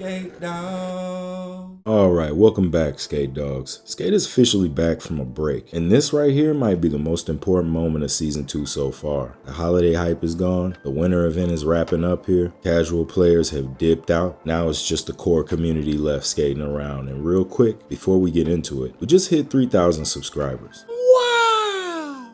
Skate Dog. Alright, welcome back, Skate Dogs. Skate is officially back from a break, and this right here might be the most important moment of Season 2 so far. The holiday hype is gone, the winter event is wrapping up here, casual players have dipped out, now it's just the core community left skating around, and real quick, before we get into it, we just hit 3,000 subscribers. Wow!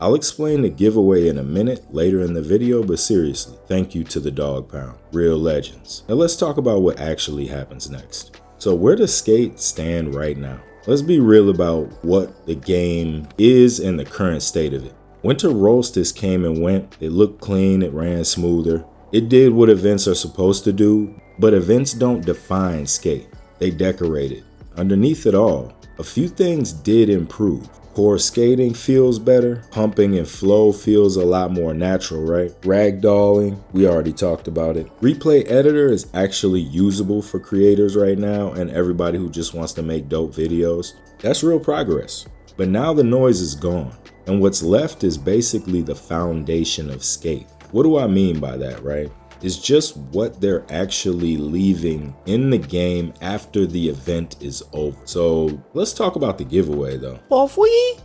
I'll explain the giveaway in a minute later in the video, but seriously, thank you to the DoggPound, real legends. Now let's talk about what actually happens next. So where does Skate stand right now? Let's be real about what the game is and the current state of it. Winter Roll-stice came and went, it looked clean, it ran smoother. It did what events are supposed to do, but events don't define Skate, they decorate it. Underneath it all, a few things did improve. Core skating feels better, pumping and flow feels a lot more natural, right? Ragdolling, we already talked about it. Replay editor is actually usable for creators right now and everybody who just wants to make dope videos. That's real progress. But now the noise is gone, and what's left is basically the foundation of Skate. What do I mean by that, right? It's just what they're actually leaving in the game after the event is over. So let's talk about the giveaway though.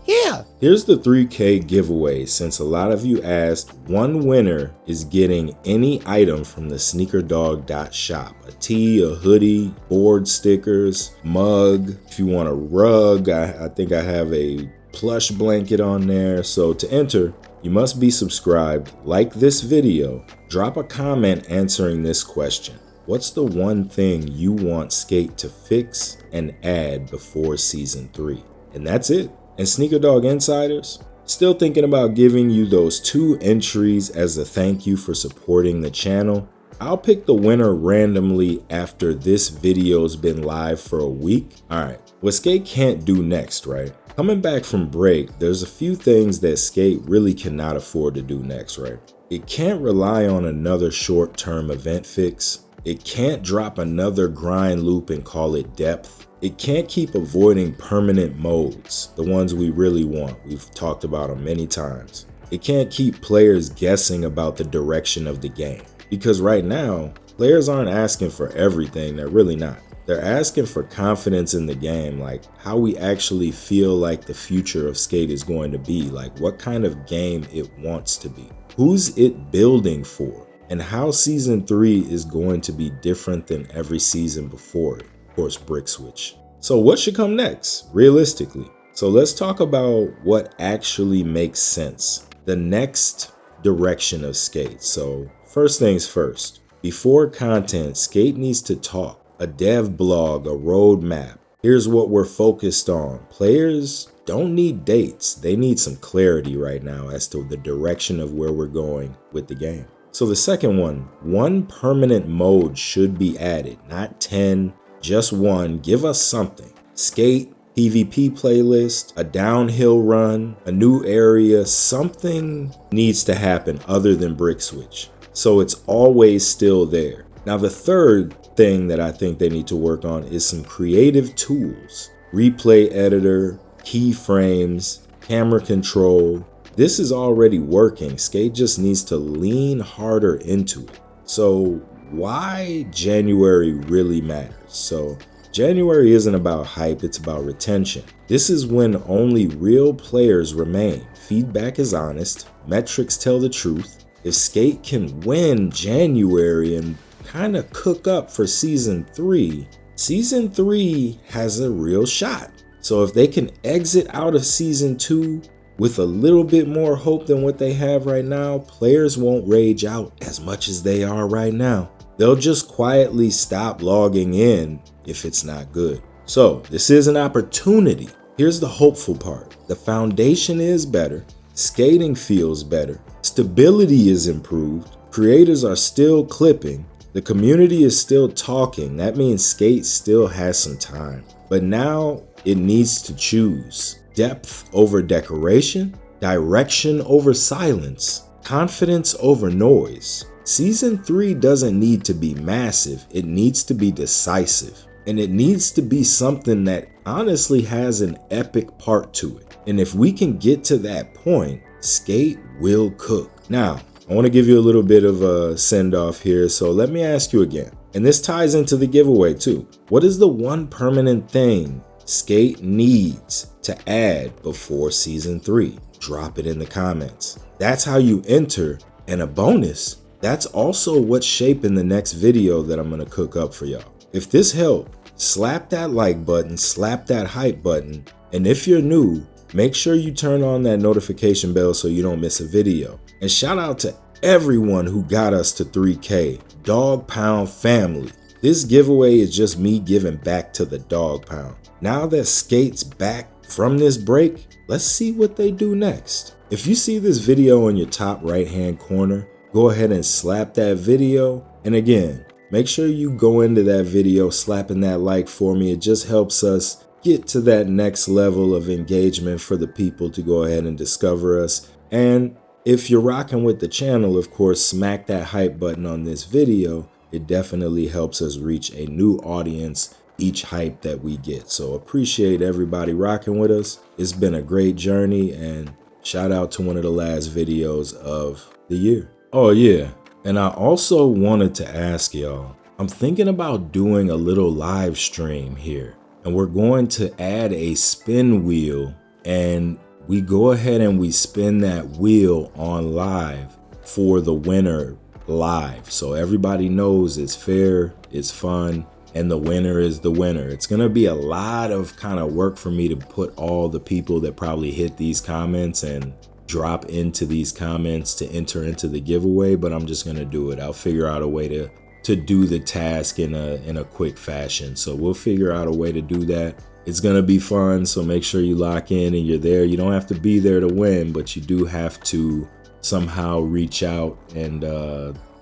Yeah. Here's the 3K giveaway. Since a lot of you asked, one winner is getting any item from the SneakerDogg.shop. A tee, a hoodie, board stickers, mug. If you want a rug, I think I have a plush blanket on there. So to enter, you must be subscribed, like this video, drop a comment answering this question. What's the one thing you want Skate to fix and add before Season 3? And that's it. And SneakerDogg Insiders, still thinking about giving you those 2 entries as a thank you for supporting the channel. I'll pick the winner randomly after this video's been live for a week. Alright, what Skate can't do next, right? Coming back from break, there's a few things that Skate really cannot afford to do next, right? It can't rely on another short-term event fix. It can't drop another grind loop and call it depth. It can't keep avoiding permanent modes, the ones we really want. We've talked about them many times. It can't keep players guessing about the direction of the game. Because right now, players aren't asking for everything, they're really not. They're asking for confidence in the game, like how we actually feel like the future of Skate is going to be, like what kind of game it wants to be. Who's it building for? And how Season 3 is going to be different than every season before it. Of course, Brick Switch. So what should come next, realistically? So let's talk about what actually makes sense. The next direction of Skate. So first things first, before content, Skate needs to talk. A dev blog, a roadmap. Here's what we're focused on. Players don't need dates. They need some clarity right now as to the direction of where we're going with the game. So the second one permanent mode should be added, not 10, just one. Give us something. Skate, PvP playlist, a downhill run, a new area, something needs to happen other than Brick Switch. So it's always still there. Now the third thing that I think they need to work on is some creative tools. Replay editor, keyframes, camera control. This is already working. Skate just needs to lean harder into it. So why January really matters? So January isn't about hype, it's about retention. This is when only real players remain. Feedback is honest, metrics tell the truth. If Skate can win January and kind of cook up for Season 3, Season 3 has a real shot. So if they can exit out of Season 2 with a little bit more hope than what they have right now, players won't rage out as much as they are right now. They'll just quietly stop logging in if it's not good. So this is an opportunity. Here's the hopeful part. The foundation is better. Skating feels better. Stability is improved. Creators are still clipping. The community is still talking. That means Skate still has some time. But now it needs to choose. Depth over decoration, direction over silence, confidence over noise. Season 3 doesn't need to be massive, it needs to be decisive. And it needs to be something that honestly has an epic part to it. And if we can get to that point, Skate will cook. Now, I want to give you a little bit of a send off here, so let me ask you again. And this ties into the giveaway too. What is the one permanent thing Skate needs to add before season 3? Drop it in the comments. That's how you enter. And a bonus, that's also what's shaping the next video that I'm gonna cook up for y'all. If this helped, slap that like button, slap that hype button, and if you're new, make sure you turn on that notification bell so you don't miss a video. And shout out to everyone who got us to 3K, DoggPound family. This giveaway is just me giving back to the DoggPound. Now that Skate's back from this break, let's see what they do next. If you see this video in your top right hand corner, go ahead and slap that video. And again, make sure you go into that video slapping that like for me. It just helps us get to that next level of engagement for the people to go ahead and discover us. And if you're rocking with the channel, of course, smack that hype button on this video. It definitely helps us reach a new audience each hype that we get. So appreciate everybody rocking with us. It's been a great journey, and shout out to one of the last videos of the year. Oh yeah, and I also wanted to ask y'all, I'm thinking about doing a little live stream here, and we're going to add a spin wheel, and we go ahead and we spin that wheel on live for the winner live. So everybody knows it's fair, it's fun, and the winner is the winner. It's gonna be a lot of kind of work for me to put all the people that probably hit these comments and drop into these comments to enter into the giveaway, but I'm just gonna do it. I'll figure out a way to do the task in a quick fashion. So we'll figure out a way to do that. It's gonna be fun, so make sure you lock in and you're there. You don't have to be there to win, but you do have to somehow reach out and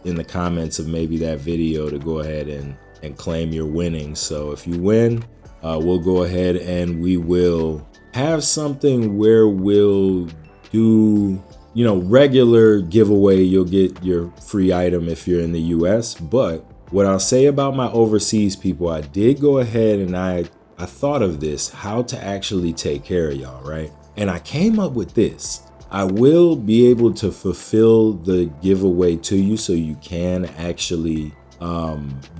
in the comments of maybe that video to go ahead and claim your winnings. So if you win, we'll go ahead and we will have something where we'll do, you know, regular giveaway. You'll get your free item if you're in the US. But what I'll say about my overseas people, I did go ahead and I thought of this, how to actually take care of y'all, right? And I came up with this. I will be able to fulfill the giveaway to you so you can actually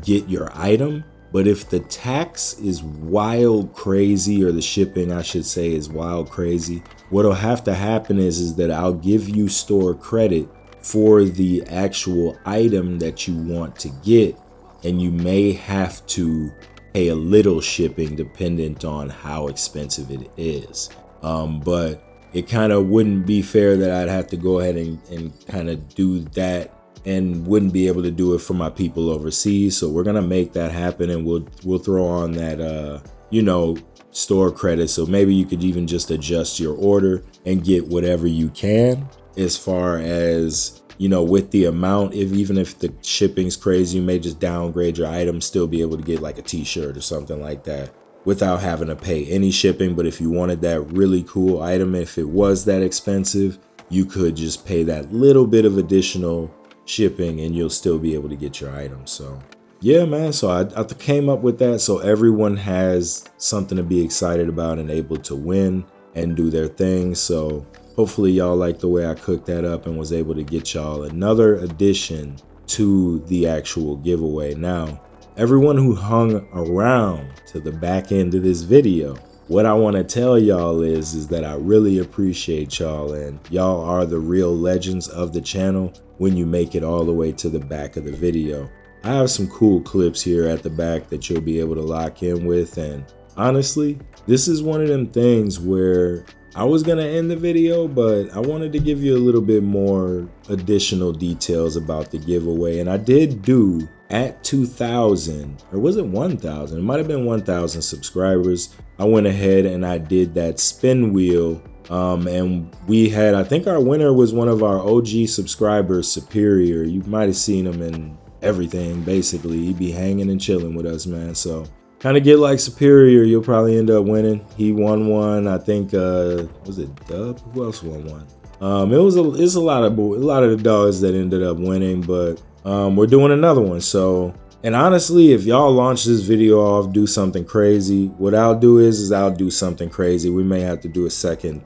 get your item. But if the tax is wild crazy, or the shipping I should say is wild crazy, what'll have to happen is that I'll give you store credit for the actual item that you want to get, and you may have to pay a little shipping dependent on how expensive it is. But it kind of wouldn't be fair that I'd have to go ahead and kind of do that and wouldn't be able to do it for my people overseas. So we're gonna make that happen, and we'll throw on that you know, store credit. So maybe you could even just adjust your order and get whatever you can as far as, you know, with the amount. Even if the shipping's crazy, you may just downgrade your item, still be able to get like a t-shirt or something like that without having to pay any shipping. But if you wanted that really cool item, if it was that expensive, you could just pay that little bit of additional shipping and you'll still be able to get your item. So yeah, man, so I came up with that so everyone has something to be excited about and able to win and do their thing. So hopefully y'all like the way I cooked that up and was able to get y'all another addition to the actual giveaway. Now, everyone who hung around to the back end of this video, what I want to tell y'all is that I really appreciate y'all, and y'all are the real legends of the channel when you make it all the way to the back of the video. I have some cool clips here at the back that you'll be able to lock in with, and honestly, this is one of them things where I was gonna end the video, but I wanted to give you a little bit more additional details about the giveaway. And I did do at 2,000, or was it 1,000? It might have been 1,000 subscribers. I went ahead and I did that spin wheel. And we had, I think our winner was one of our OG subscribers, Superior. You might have seen him in everything, basically. He'd be hanging and chilling with us, man. So kind of get like Superior, you'll probably end up winning. He won one, I think, was it Dub? Who else won one? It's a lot of the dogs that ended up winning, but we're doing another one. So, and honestly, if y'all launch this video off, do something crazy, what I'll do is I'll do something crazy. We may have to do a second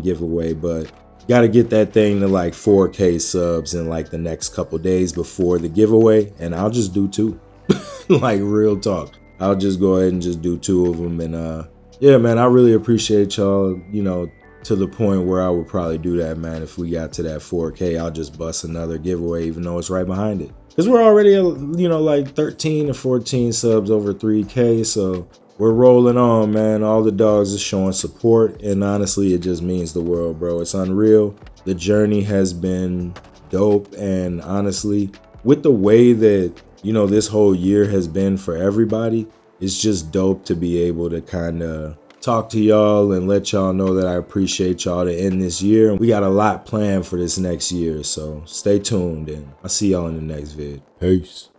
giveaway, but got to get that thing to like 4K subs in like the next couple days before the giveaway, and I'll just do two. Like real talk. I'll just go ahead and just do 2 of them. And yeah, man, I really appreciate y'all, to the point where I would probably do that, man. If we got to that 4K, I'll just bust another giveaway, even though it's right behind it. Because we're already, like 13 or 14 subs over 3K. So we're rolling on, man. All the dogs are showing support. And honestly, it just means the world, bro. It's unreal. The journey has been dope. And honestly, with the way that, this whole year has been for everybody, it's just dope to be able to kind of talk to y'all and let y'all know that I appreciate y'all to end this year. We got a lot planned for this next year, so stay tuned and I'll see y'all in the next vid. Peace.